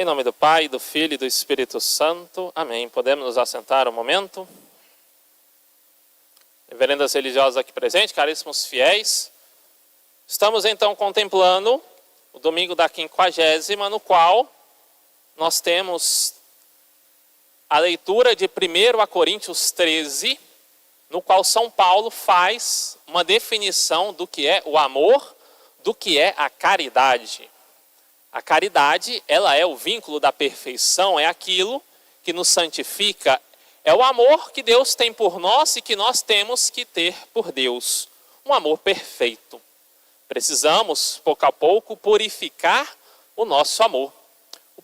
Em nome do Pai, do Filho e do Espírito Santo. Amém. Podemos nos assentar um momento? Reverendas religiosas aqui presentes, caríssimos fiéis. Estamos então contemplando o domingo da 50ª, no qual nós temos a leitura de 1 Coríntios 13, no qual São Paulo faz uma definição do que é o amor, do que é a caridade. A caridade, ela é o vínculo da perfeição, é aquilo que nos santifica, é o amor que Deus tem por nós e que nós temos que ter por Deus. Um amor perfeito. Precisamos, pouco a pouco, purificar o nosso amor.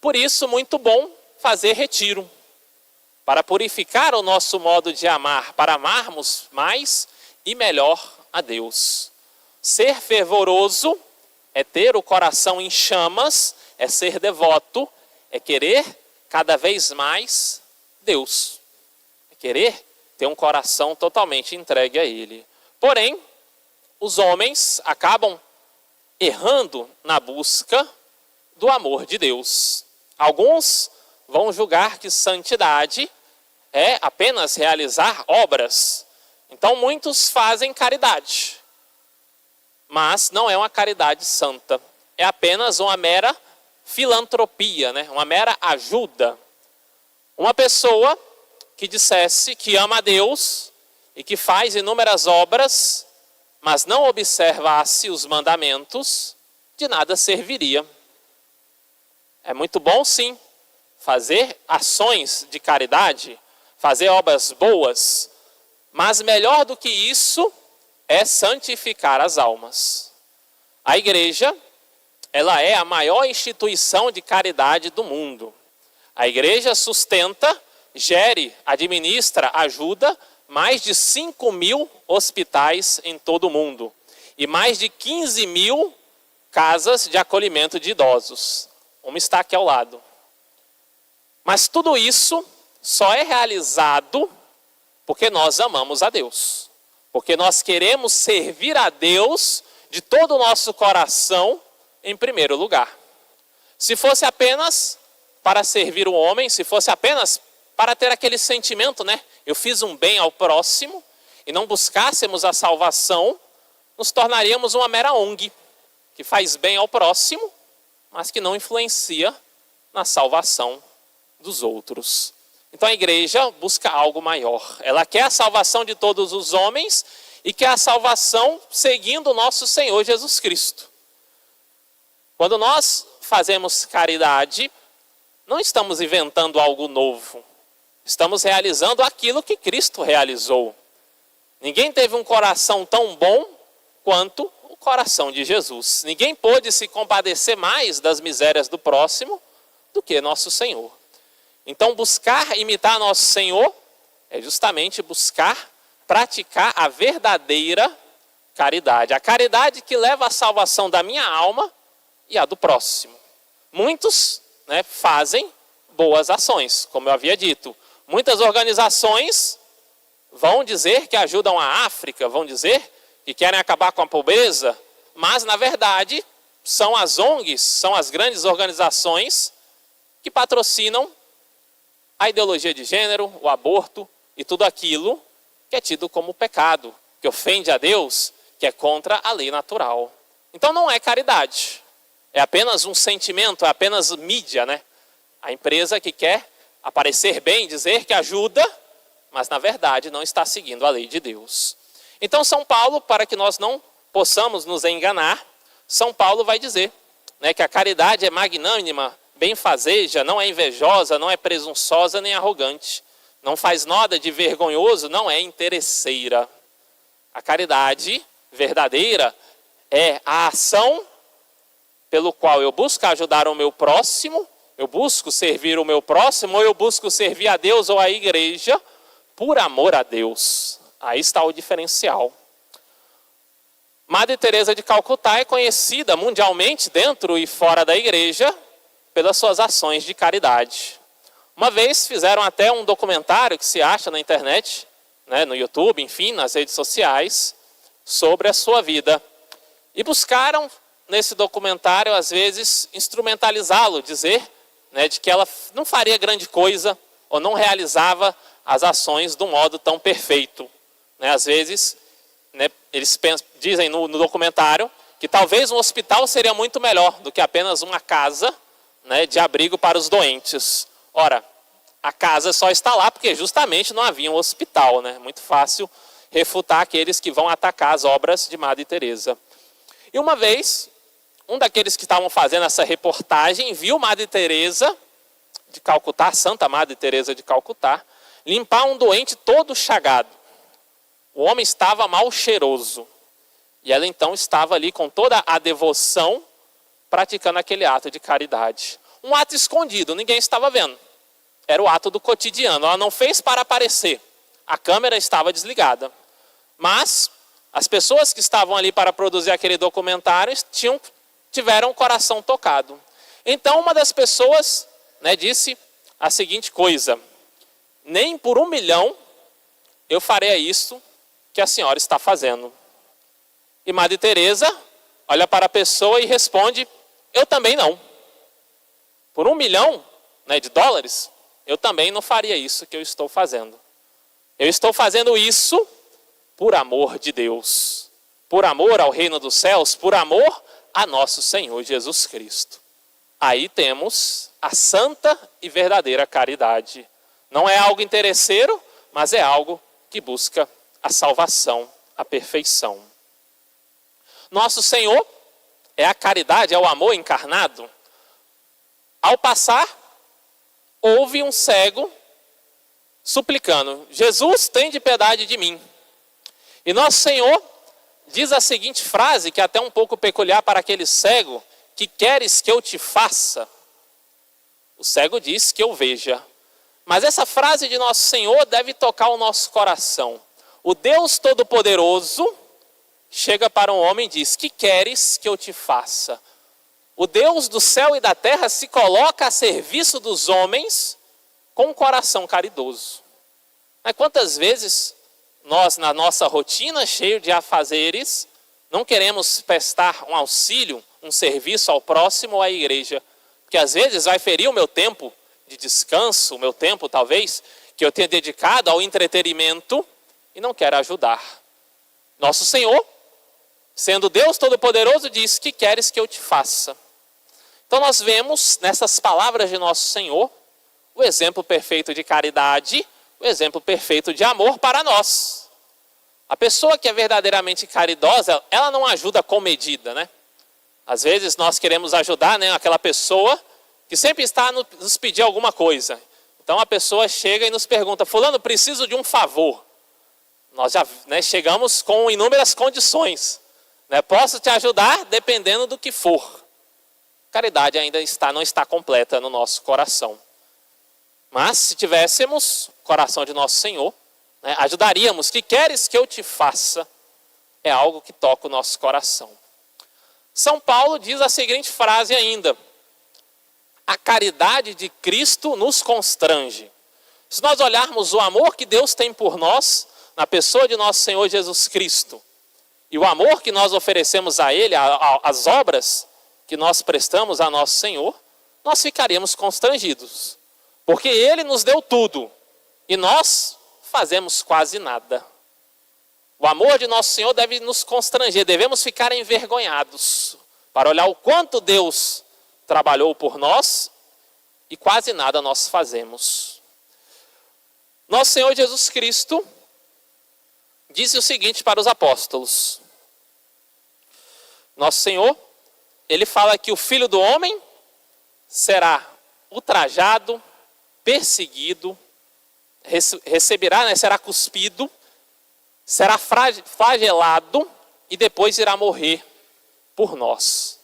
Por isso, muito bom fazer retiro. Para purificar o nosso modo de amar, para amarmos mais e melhor a Deus. Ser fervoroso é ter o coração em chamas, é ser devoto, é querer cada vez mais Deus. É querer ter um coração totalmente entregue a Ele. Porém, os homens acabam errando na busca do amor de Deus. Alguns vão julgar que santidade é apenas realizar obras. Então muitos fazem caridade. Mas não é uma caridade santa. É apenas uma mera filantropia, né? Uma mera ajuda. Uma pessoa que dissesse que ama a Deus e que faz inúmeras obras, mas não observasse os mandamentos, de nada serviria. É muito bom, sim, fazer ações de caridade, fazer obras boas, mas melhor do que isso é santificar as almas. A igreja, ela é a maior instituição de caridade do mundo. A igreja sustenta, gere, administra, ajuda mais de 5.000 hospitais em todo o mundo e mais de 15.000 casas de acolhimento de idosos. Uma está aqui ao lado. Mas tudo isso só é realizado porque nós amamos a Deus. Porque nós queremos servir a Deus de todo o nosso coração em primeiro lugar. Se fosse apenas para servir o homem, se fosse apenas para ter aquele sentimento, né? Eu fiz um bem ao próximo e não buscássemos a salvação, nos tornaríamos uma mera ONG, que faz bem ao próximo, mas que não influencia na salvação dos outros. Então a igreja busca algo maior. Ela quer a salvação de todos os homens e quer a salvação seguindo o nosso Senhor Jesus Cristo. Quando nós fazemos caridade, não estamos inventando algo novo. Estamos realizando aquilo que Cristo realizou. Ninguém teve um coração tão bom quanto o coração de Jesus. Ninguém pôde se compadecer mais das misérias do próximo do que nosso Senhor. Então buscar imitar nosso Senhor é justamente buscar praticar a verdadeira caridade. A caridade que leva à salvação da minha alma e a do próximo. Muitos, né, fazem boas ações, como eu havia dito. Muitas organizações vão dizer que ajudam a África, vão dizer que querem acabar com a pobreza, mas na verdade são as ONGs, são as grandes organizações que patrocinam a ideologia de gênero, o aborto e tudo aquilo que é tido como pecado, que ofende a Deus, que é contra a lei natural. Então não é caridade, é apenas um sentimento, é apenas mídia, né? A empresa que quer aparecer bem, dizer que ajuda, mas na verdade não está seguindo a lei de Deus. Então São Paulo, para que nós não possamos nos enganar, São Paulo vai dizer, né, que a caridade é magnânima, benfazeja, não é invejosa, não é presunçosa nem arrogante. Não faz nada de vergonhoso, não é interesseira. A caridade verdadeira é a ação pelo qual eu busco ajudar o meu próximo, eu busco servir o meu próximo, ou eu busco servir a Deus ou a igreja por amor a Deus. Aí está o diferencial. Madre Teresa de Calcutá é conhecida mundialmente dentro e fora da igreja pelas suas ações de caridade. Uma vez fizeram até um documentário que se acha na internet, né, no YouTube, enfim, nas redes sociais, sobre a sua vida. E buscaram, nesse documentário, às vezes, instrumentalizá-lo, dizer né, de que ela não faria grande coisa ou não realizava as ações de um modo tão perfeito. Né? Às vezes, né, eles dizem no documentário que talvez um hospital seria muito melhor do que apenas uma casa, né, de abrigo para os doentes. Ora, a casa só está lá porque justamente não havia um hospital. Né? Muito fácil refutar aqueles que vão atacar as obras de Madre Teresa. E uma vez, um daqueles que estavam fazendo essa reportagem viu Madre Teresa de Calcutá, Santa Madre Teresa de Calcutá, limpar um doente todo chagado. O homem estava mal cheiroso. E ela então estava ali com toda a devoção, praticando aquele ato de caridade. Um ato escondido, ninguém estava vendo. Era o ato do cotidiano. Ela não fez para aparecer. A câmera estava desligada. Mas as pessoas que estavam ali para produzir aquele documentário tiveram o coração tocado. Então uma das pessoas, né, disse a seguinte coisa: nem por 1 milhão eu faria isso que a senhora está fazendo. E Madre Teresa olha para a pessoa e responde: eu também não. Por 1 milhão, né, de dólares, eu também não faria isso que eu estou fazendo. Eu estou fazendo isso por amor de Deus, por amor ao reino dos céus, por amor a nosso Senhor Jesus Cristo. Aí temos a santa e verdadeira caridade. Não é algo interesseiro, mas é algo que busca a salvação, a perfeição. Nosso Senhor é a caridade, é o amor encarnado. Ao passar, houve um cego suplicando: Jesus, tende piedade de mim. E nosso Senhor diz a seguinte frase, que é até um pouco peculiar para aquele cego: que queres que eu te faça? O cego diz: que eu veja. Mas essa frase de nosso Senhor deve tocar o nosso coração. O Deus Todo-Poderoso chega para um homem e diz: que queres que eu te faça? O Deus do céu e da terra se coloca a serviço dos homens com um coração caridoso. Mas quantas vezes nós, na nossa rotina cheia de afazeres, não queremos prestar um auxílio, um serviço ao próximo ou à igreja? Porque às vezes vai ferir o meu tempo de descanso, o meu tempo talvez, que eu tenha dedicado ao entretenimento, e não quero ajudar. Nosso Senhor, sendo Deus Todo-Poderoso, diz: que queres que eu te faça? Então nós vemos nessas palavras de nosso Senhor o exemplo perfeito de caridade, o exemplo perfeito de amor para nós. A pessoa que é verdadeiramente caridosa, ela não ajuda com medida, né? Às vezes nós queremos ajudar, né, aquela pessoa que sempre está nos pedir alguma coisa. Então a pessoa chega e nos pergunta: fulano, preciso de um favor. Nós já, né, chegamos com inúmeras condições. Né? Posso te ajudar dependendo do que for. Caridade ainda não está completa no nosso coração. Mas se tivéssemos o coração de nosso Senhor, né, ajudaríamos. Que queres que eu te faça? É algo que toca o nosso coração. São Paulo diz a seguinte frase ainda: a caridade de Cristo nos constrange. Se nós olharmos o amor que Deus tem por nós, na pessoa de nosso Senhor Jesus Cristo, e o amor que nós oferecemos a Ele, as obras que nós prestamos a nosso Senhor, nós ficaríamos constrangidos. Porque Ele nos deu tudo, e nós fazemos quase nada. O amor de nosso Senhor deve nos constranger, devemos ficar envergonhados, para olhar o quanto Deus trabalhou por nós, e quase nada nós fazemos. Nosso Senhor Jesus Cristo disse o seguinte para os apóstolos. Nosso Senhor, Ele fala que o Filho do Homem será ultrajado, perseguido, receberá, né, será cuspido, será flagelado e depois irá morrer por nós.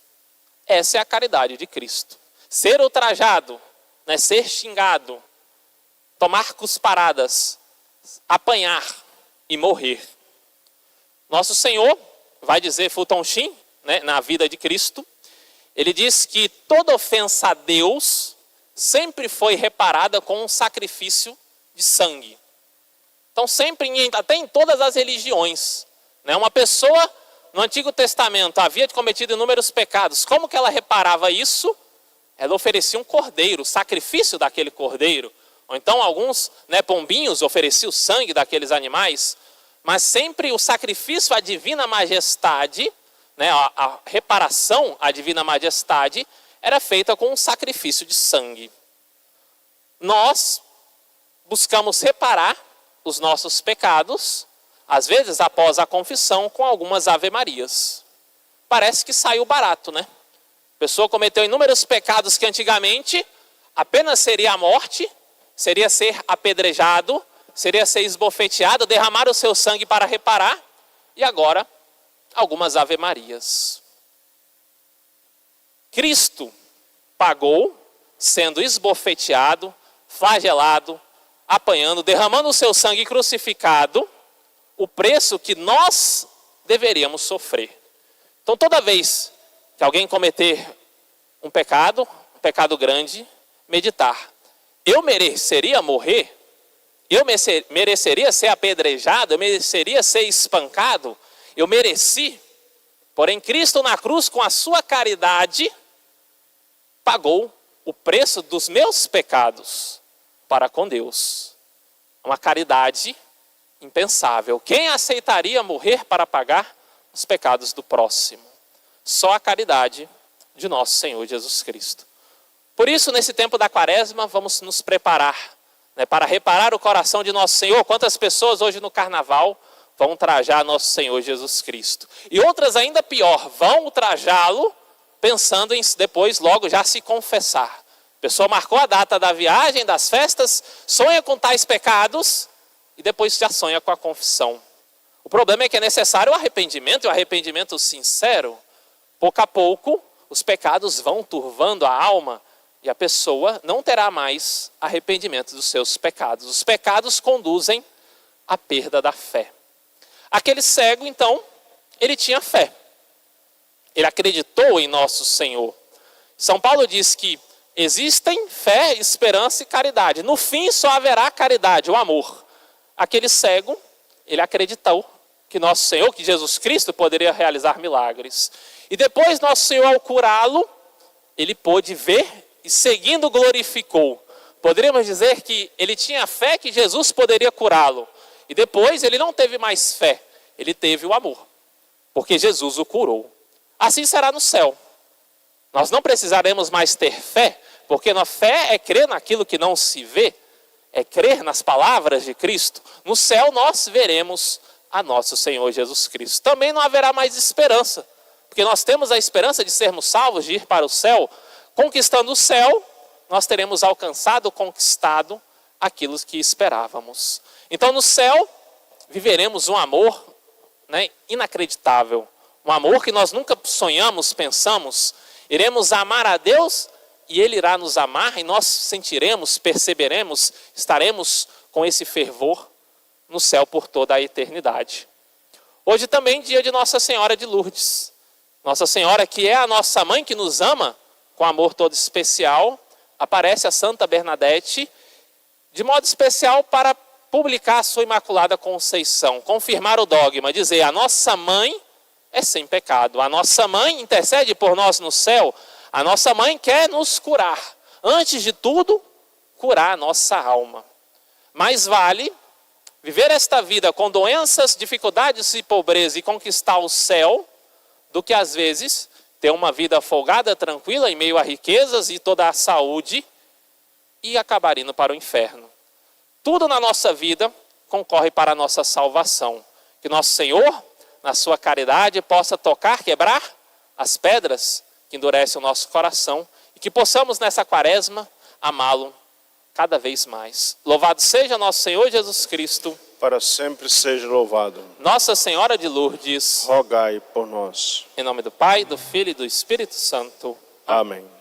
Essa é a caridade de Cristo. Ser ultrajado, né, ser xingado, tomar cusparadas, apanhar e morrer. Nosso Senhor vai dizer Fulton Sheen, né, na vida de Cristo, ele diz que toda ofensa a Deus sempre foi reparada com um sacrifício de sangue. Então sempre, até em todas as religiões, né, uma pessoa no Antigo Testamento havia cometido inúmeros pecados. Como que ela reparava isso? ela oferecia um cordeiro, o sacrifício daquele cordeiro. Ou então alguns, pombinhos ofereciam o sangue daqueles animais. Mas sempre o sacrifício à divina majestade, a reparação à divina majestade, era feita com um sacrifício de sangue. Nós buscamos reparar os nossos pecados, às vezes após a confissão, com algumas ave-marias. Parece que saiu barato, né? A pessoa cometeu inúmeros pecados que antigamente apenas seria a morte, seria ser apedrejado, seria ser esbofeteado, derramar o seu sangue para reparar, e agora algumas ave-marias. Cristo pagou, sendo esbofeteado, flagelado, apanhando, derramando o seu sangue crucificado, o preço que nós deveríamos sofrer. Então toda vez que alguém cometer um pecado grande, meditar: eu mereceria morrer? Eu mereceria ser apedrejado? Eu mereceria ser espancado? Eu mereci? Porém, Cristo na cruz, com a sua caridade, pagou o preço dos meus pecados para com Deus. Uma caridade impensável. Quem aceitaria morrer para pagar os pecados do próximo? Só a caridade de nosso Senhor Jesus Cristo. Por isso, nesse tempo da quaresma, vamos nos preparar para reparar o coração de nosso Senhor. Quantas pessoas hoje no carnaval vão ultrajar nosso Senhor Jesus Cristo? E outras ainda pior, vão ultrajá-lo pensando em depois logo já se confessar. A pessoa marcou a data da viagem, das festas, sonha com tais pecados e depois já sonha com a confissão. O problema é que é necessário o arrependimento, e o arrependimento sincero. Pouco a pouco, os pecados vão turvando a alma e a pessoa não terá mais arrependimento dos seus pecados. Os pecados conduzem à perda da fé. Aquele cego, então, ele tinha fé. Ele acreditou em nosso Senhor. São Paulo diz que existem fé, esperança e caridade. No fim só haverá caridade, o amor. Aquele cego, ele acreditou que nosso Senhor, que Jesus Cristo poderia realizar milagres. E depois nosso Senhor, ao curá-lo, ele pôde ver e seguindo glorificou. Poderíamos dizer que ele tinha fé que Jesus poderia curá-lo. E depois ele não teve mais fé, ele teve o amor. Porque Jesus o curou. Assim será no céu. Nós não precisaremos mais ter fé, porque a fé é crer naquilo que não se vê, é crer nas palavras de Cristo. No céu nós veremos a nosso Senhor Jesus Cristo. Também não haverá mais esperança, porque nós temos a esperança de sermos salvos, de ir para o céu. Conquistando o céu, nós teremos alcançado, conquistado aquilo que esperávamos. Então no céu, viveremos um amor inacreditável. Um amor que nós nunca sonhamos, pensamos. Iremos amar a Deus e Ele irá nos amar e nós sentiremos, perceberemos, estaremos com esse fervor no céu por toda a eternidade. Hoje também dia de Nossa Senhora de Lourdes. Nossa Senhora, que é a nossa mãe, que nos ama com amor todo especial, aparece a Santa Bernadette de modo especial para publicar a sua Imaculada Conceição, confirmar o dogma, dizer: a nossa mãe é sem pecado, a nossa mãe intercede por nós no céu, a nossa mãe quer nos curar, antes de tudo, curar a nossa alma. Mais vale viver esta vida com doenças, dificuldades e pobreza e conquistar o céu, do que às vezes ter uma vida folgada, tranquila, em meio a riquezas e toda a saúde, e acabar indo para o inferno. Tudo na nossa vida concorre para a nossa salvação. Que nosso Senhor, na sua caridade, possa tocar, quebrar as pedras que endurecem o nosso coração, e que possamos nessa quaresma amá-lo cada vez mais. Louvado seja nosso Senhor Jesus Cristo. Para sempre seja louvado. Nossa Senhora de Lourdes, rogai por nós. Em nome do Pai, do Filho e do Espírito Santo. Amém.